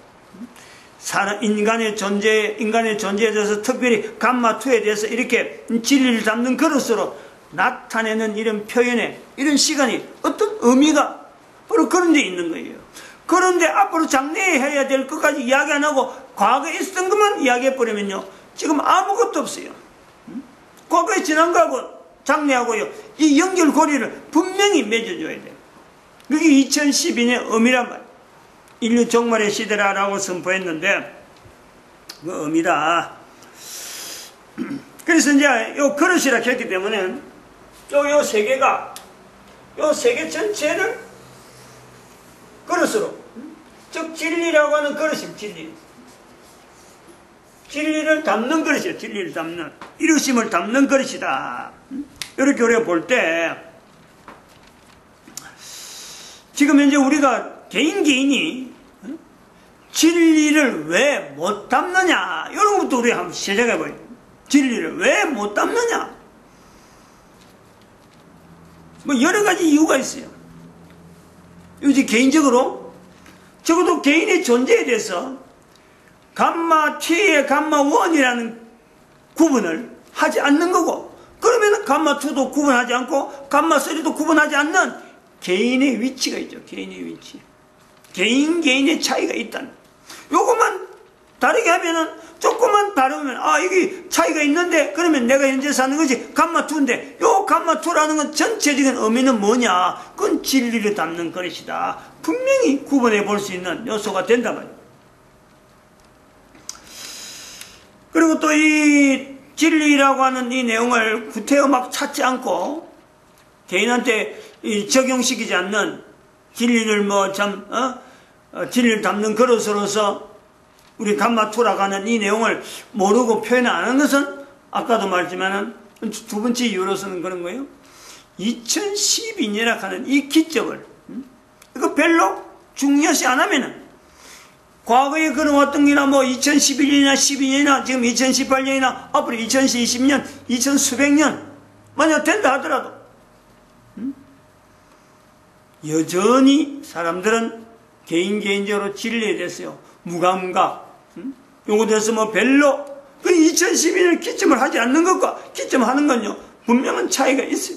Speaker 1: 인간의 존재에 대해서 특별히 감마2에 대해서 이렇게 진리를 담는 그릇으로 나타내는 이런 표현에, 이런 시간이 어떤 의미가 바로 그런 데 있는 거예요. 그런데 앞으로 장래해야 될 것까지 이야기 안 하고 과거에 있었던 것만 이야기해버리면요, 지금 아무것도 없어요. 과거에 지난 거하고 장래하고요, 이 연결고리를 분명히 맺어줘야 돼요. 그게 2012년 의미란 말이에요. 인류 종말의 시대라고 선포했는데 그 의미다. 그래서 이제 요 그릇이라 했기 때문에 요 세계가, 요 세계 전체를 그릇으로, 즉 진리라고 하는 그릇입니다. 진리를 담는 그릇이에요. 진리를 담는, 이루심을 담는 그릇이다. 이렇게 우리가 볼 때 지금 현재 우리가 개인이 진리를 왜 못 담느냐, 이런 것도 우리가 한번 시작해봐요. 진리를 왜 못 담느냐, 뭐 여러 가지 이유가 있어요. 이제 개인적으로 적어도 개인의 존재에 대해서 감마2의 감마1이라는 구분을 하지 않는 거고, 그러면 감마2도 구분하지 않고 감마3도 구분하지 않는 개인의 위치가 있죠. 개인의 위치, 개인의 차이가 있다는, 요것만 다르게 하면은, 조금만 다르면 이게 차이가 있는데, 그러면 내가 현재 사는 것이 감마2인데 요 감마2라는 건 전체적인 의미는 뭐냐, 그건 진리를 담는 그릇이다. 분명히 구분해 볼 수 있는 요소가 된단 말이에요. 그리고 또 이 진리라고 하는 이 내용을 구태여 막 찾지 않고 개인한테 적용시키지 않는, 진리를 진리를 담는 그릇으로서 우리 감마2라고 하는 이 내용을 모르고 표현 안 하는 것은 아까도 말했지만은 두 번째 이유로서는 그런 거예요. 2012년이라고 하는 이 기점을 이거 별로 중요시 안 하면은 과거에 걸어왔던 게나 2011년이나 12년이나 지금 2018년이나 앞으로 2020년, 20수백년 만약 된다 하더라도 여전히 사람들은 개인적으로 진리에 대해서요, 무감각, 요거 대해서 별로 그 2012년 기점을 하지 않는 것과 기점하는 건요, 분명한 차이가 있어요.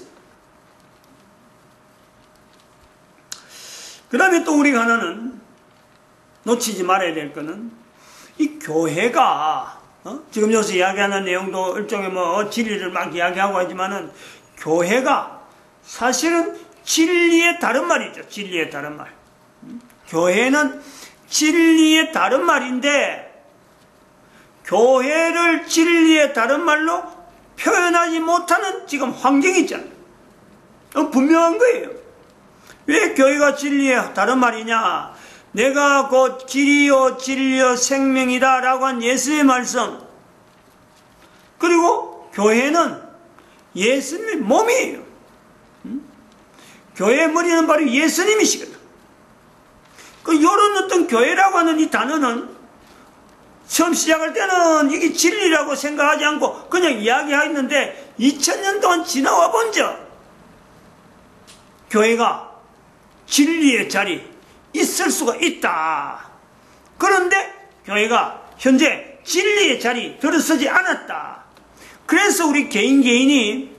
Speaker 1: 그 다음에 또 우리가 하나는 놓치지 말아야 될 거는, 이 교회가 지금 여기서 이야기하는 내용도 일종의 진리를 막 이야기하고 하지만은, 교회가 사실은 진리의 다른 말이죠. 진리의 다른 말. 교회는 진리의 다른 말인데, 교회를 진리의 다른 말로 표현하지 못하는 지금 환경이 있잖아요. 분명한 거예요. 왜 교회가 진리의 다른 말이냐? 내가 곧 길이요 진리요 생명이다 라고 한 예수의 말씀. 그리고 교회는 예수님의 몸이에요. 교회의 머리는 바로 예수님이시거든. 요런 어떤 교회라고 하는 이 단어는 처음 시작할 때는 이게 진리라고 생각하지 않고 그냥 이야기하였는데 2000년 동안 지나와 본적 교회가 진리의 자리 있을 수가 있다. 그런데 교회가 현재 진리의 자리 들어서지 않았다. 그래서 우리 개인이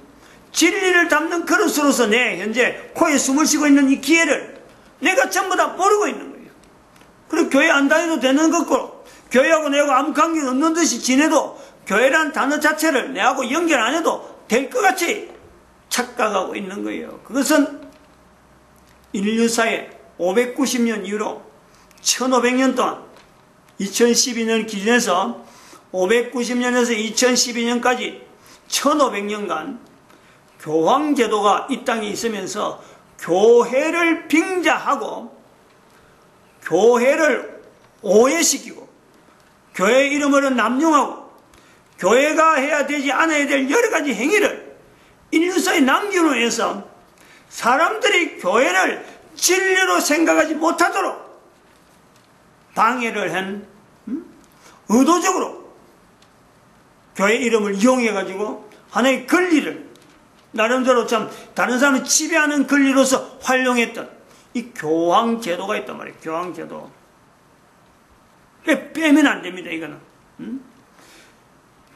Speaker 1: 진리를 담는 그릇으로서 내 현재 코에 숨을 쉬고 있는 이 기회를 내가 전부 다 모르고 있는 거예요. 그리고 교회 안 다녀도 되는 거고 교회하고 내하고 아무 관계 없는 듯이 지내도 교회라는 단어 자체를 내하고 연결 안 해도 될 것 같이 착각하고 있는 거예요. 그것은 인류사의 590년 이후로 1500년 동안 2012년 기준에서 590년에서 2012년까지 1500년간 교황제도가 이 땅에 있으면서 교회를 빙자하고 교회를 오해시키고 교회 이름으로 남용하고 교회가 해야 되지 않아야 될 여러 가지 행위를 인류사에 남기로 해서 사람들이 교회를 진리로 생각하지 못하도록 방해를 한 의도적으로 교회 이름을 이용해가지고 하나의 권리를 나름대로 참 다른 사람을 지배하는 권리로서 활용했던 이 교황제도가 있단 말이에요. 교황제도. 빼면 안 됩니다. 이거는.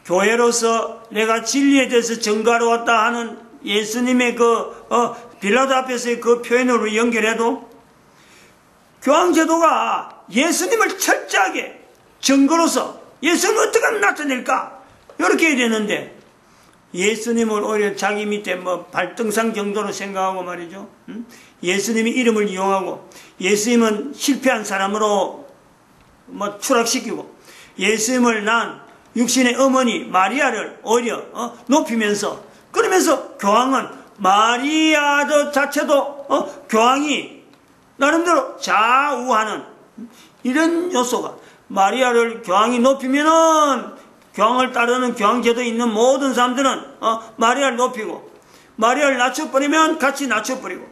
Speaker 1: 교회로서 내가 진리에 대해서 증거하러 왔다 하는 예수님의 빌라도 앞에서의 그 표현으로 연결해도 교황제도가 예수님을 철저하게 증거로서 예수님을 어떻게 하면 나타낼까? 이렇게 해야 되는데 예수님을 오히려 자기 밑에 발등상 정도로 생각하고 말이죠. 예수님의 이름을 이용하고 예수님은 실패한 사람으로 추락시키고 예수님을 낳은 육신의 어머니 마리아를 오히려 높이면서 그러면서 교황은 마리아 자체도 교황이 나름대로 좌우하는 이런 요소가 마리아를 교황이 높이면은 교황을 따르는 교황제도에 있는 모든 사람들은 마리아를 높이고 마리아를 낮춰버리면 같이 낮춰버리고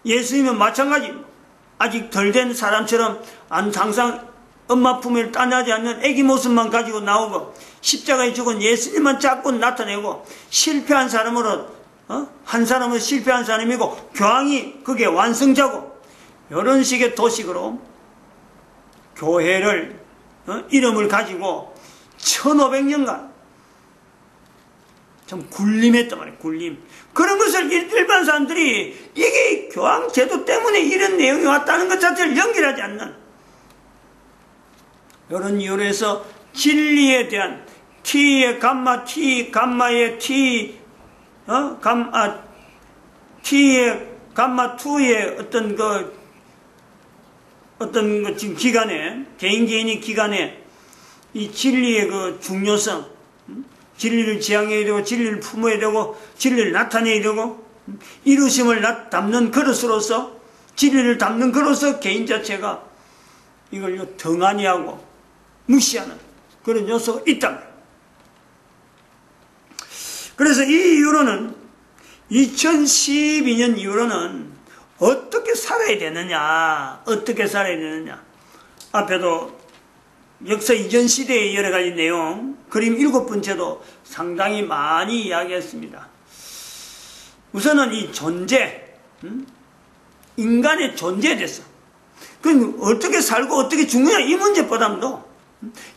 Speaker 1: 예수님은 마찬가지 아직 덜 된 사람처럼 항상 엄마 품을 떠나지 않는 애기 모습만 가지고 나오고 십자가에 죽은 예수님만 자꾸 나타내고 실패한 사람으로 한 사람은 실패한 사람이고 교황이 그게 완성자고 이런 식의 도식으로 교회를 이름을 가지고 1500년간 참 군림했단 말이에요. 군림. 그런 것을 일반 사람들이 이게 교황제도 때문에 이런 내용이 왔다는 것 자체를 연결하지 않는 이런 이유로 해서 진리에 대한 T의 감마, T, 감마의 T, T의 감마 2의 어떤 지금 기간에, 개인이 기간에 이 진리의 그 중요성, 진리를 지향해야 되고, 진리를 품어야 되고, 진리를 나타내야 되고, 이루심을 담는 그릇으로서, 진리를 담는 그릇으로서 개인 자체가 이걸 등한히 하고 무시하는 그런 요소가 있다. 그래서 이 이후로는 2012년 이후로는 어떻게 살아야 되느냐, 어떻게 살아야 되느냐. 앞에도 역사 이전 시대의 여러 가지 내용, 그림 7번째도 상당히 많이 이야기했습니다. 우선은 이 존재, 인간의 존재에 대해서, 그럼 어떻게 살고 어떻게 죽느냐 이 문제보다도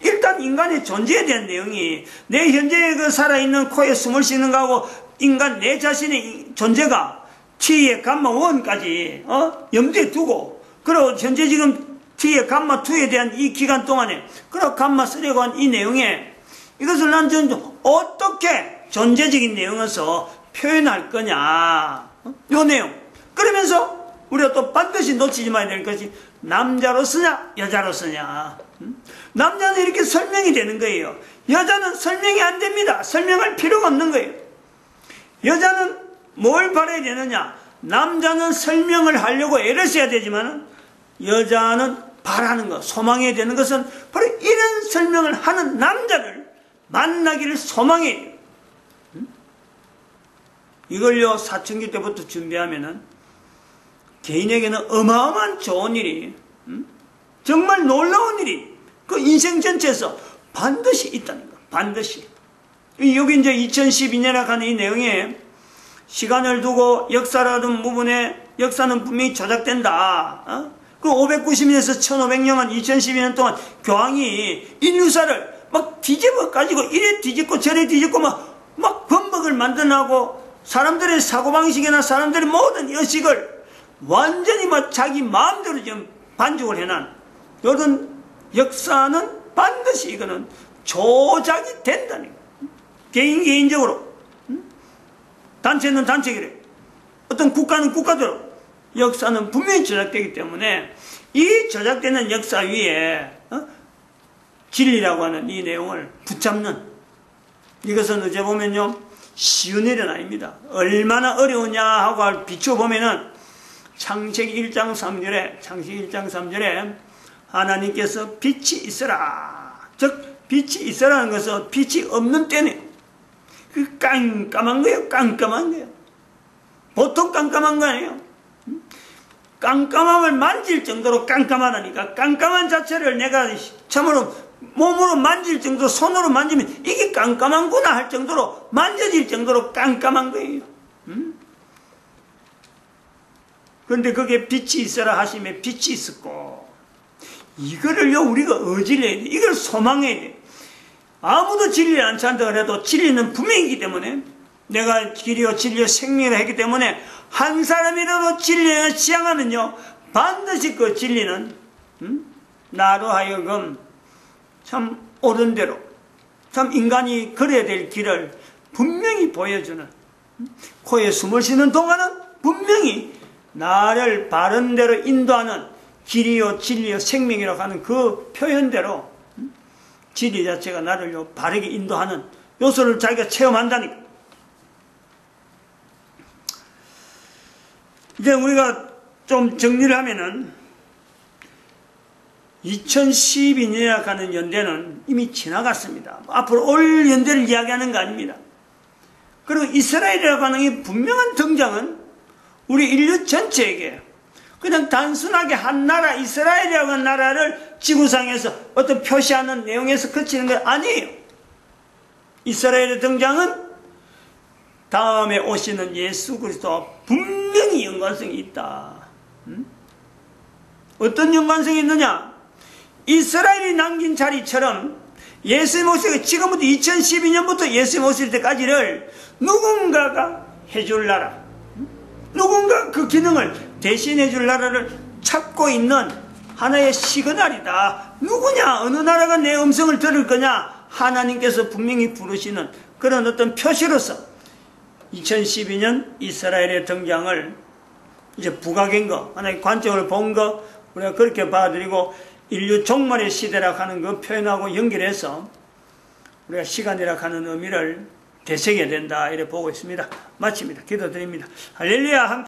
Speaker 1: 일단 인간의 존재에 대한 내용이 내 현재 그 살아있는 코에 숨을 쉬는 거하고 인간 내 자신의 존재가 T의 감마 1까지 염두에 두고 그리고 현재 지금 T의 감마 2에 대한 이 기간 동안에 그리고 감마 3라고 한 이 내용에 이것을 난 어떻게 존재적인 내용에서 표현할 거냐 이 내용. 그러면서 우리가 또 반드시 놓치지 말아야 될 것이 남자로서냐 여자로서냐. 남자는 이렇게 설명이 되는 거예요. 여자는 설명이 안 됩니다. 설명할 필요가 없는 거예요. 여자는 뭘 바라야 되느냐? 남자는 설명을 하려고 애를 써야 되지만 여자는 바라는 것, 소망해야 되는 것은 바로 이런 설명을 하는 남자를 만나기를 소망해야 돼요. 이걸요 사춘기 때부터 준비하면은 개인에게는 어마어마한 좋은 일이, 정말 놀라운 일이 그 인생 전체에서 반드시 있다는 거. 반드시. 여기 이제 2012년이라고 하는 이 내용에 시간을 두고 역사라는 부분에 역사는 분명히 조작된다. 그 590년에서 1500년간 2012년 동안 교황이 인류사를 막 뒤집어 가지고 이래 뒤집고 저래 뒤집고 막 범벅을 만들어내고 사람들의 사고방식이나 사람들의 모든 의식을 완전히 막 자기 마음대로 지금 반죽을 해난 이런 역사는 반드시 이거는 조작이 된다는 거예요. 개인적으로. 단체는 단체끼리. 어떤 국가는 국가대로. 역사는 분명히 조작되기 때문에 이 조작되는 역사 위에 진리라고 하는 이 내용을 붙잡는, 이것은 어제 보면요 쉬운 일은 아닙니다. 얼마나 어려우냐 하고 비춰보면은 창세기 1장 3절에 하나님께서 빛이 있어라. 즉 빛이 있어라는 것은 빛이 없는 때네. 그 깜깜한 거예요. 깜깜한 거예요. 보통 깜깜한 거 아니에요. 깜깜함을 만질 정도로 깜깜하다니까. 깜깜한 자체를 내가 참으로 몸으로 만질 정도로, 손으로 만지면 이게 깜깜한구나 할 정도로 만져질 정도로 깜깜한 거예요. 그런데 그게 빛이 있어라 하시면 빛이 있었고, 이거를요 우리가 의지를 해야 돼. 이걸 소망해야 돼. 아무도 진리를 안 찾는다 그래도 진리는 분명이기 때문에, 내가 길이요 진리요 생명이라 했기 때문에 한 사람이라도 진리를 지향하면요 반드시 그 진리는 나로 하여금 참 옳은 대로, 참 인간이 걸어야 될 길을 분명히 보여주는, 코에 숨을 쉬는 동안은 분명히 나를 바른 대로 인도하는 길이요 진리요 생명이라고 하는 그 표현대로 진리 자체가 나를 바르게 인도하는 요소를 자기가 체험한다니까. 이제 우리가 좀 정리를 하면은 2012년이라고 하는 연대는 이미 지나갔습니다. 앞으로 올 연대를 이야기하는 거 아닙니다. 그리고 이스라엘이라고 하는 이 분명한 등장은 우리 인류 전체에게 그냥 단순하게 한 나라, 이스라엘이라고 하는 나라를 지구상에서 어떤 표시하는 내용에서 그치는 게 아니에요. 이스라엘의 등장은 다음에 오시는 예수 그리스도와 분명히 연관성이 있다. 어떤 연관성이 있느냐? 이스라엘이 남긴 자리처럼 예수님 오실 때, 지금부터 2012년부터 예수님 오실 때까지를 누군가가 해줄 나라, 누군가 그 기능을 대신해 줄 나라를 찾고 있는 하나의 시그널이다. 누구냐? 어느 나라가 내 음성을 들을 거냐? 하나님께서 분명히 부르시는 그런 어떤 표시로서 2012년 이스라엘의 등장을 이제 부각한 거, 하나의 관점을 본 거, 우리가 그렇게 봐드리고 인류 종말의 시대라고 하는 그 표현하고 연결해서 우리가 시간이라고 하는 의미를 되새겨야 된다, 이렇게 보고 있습니다. 마칩니다. 기도드립니다. 할렐루야.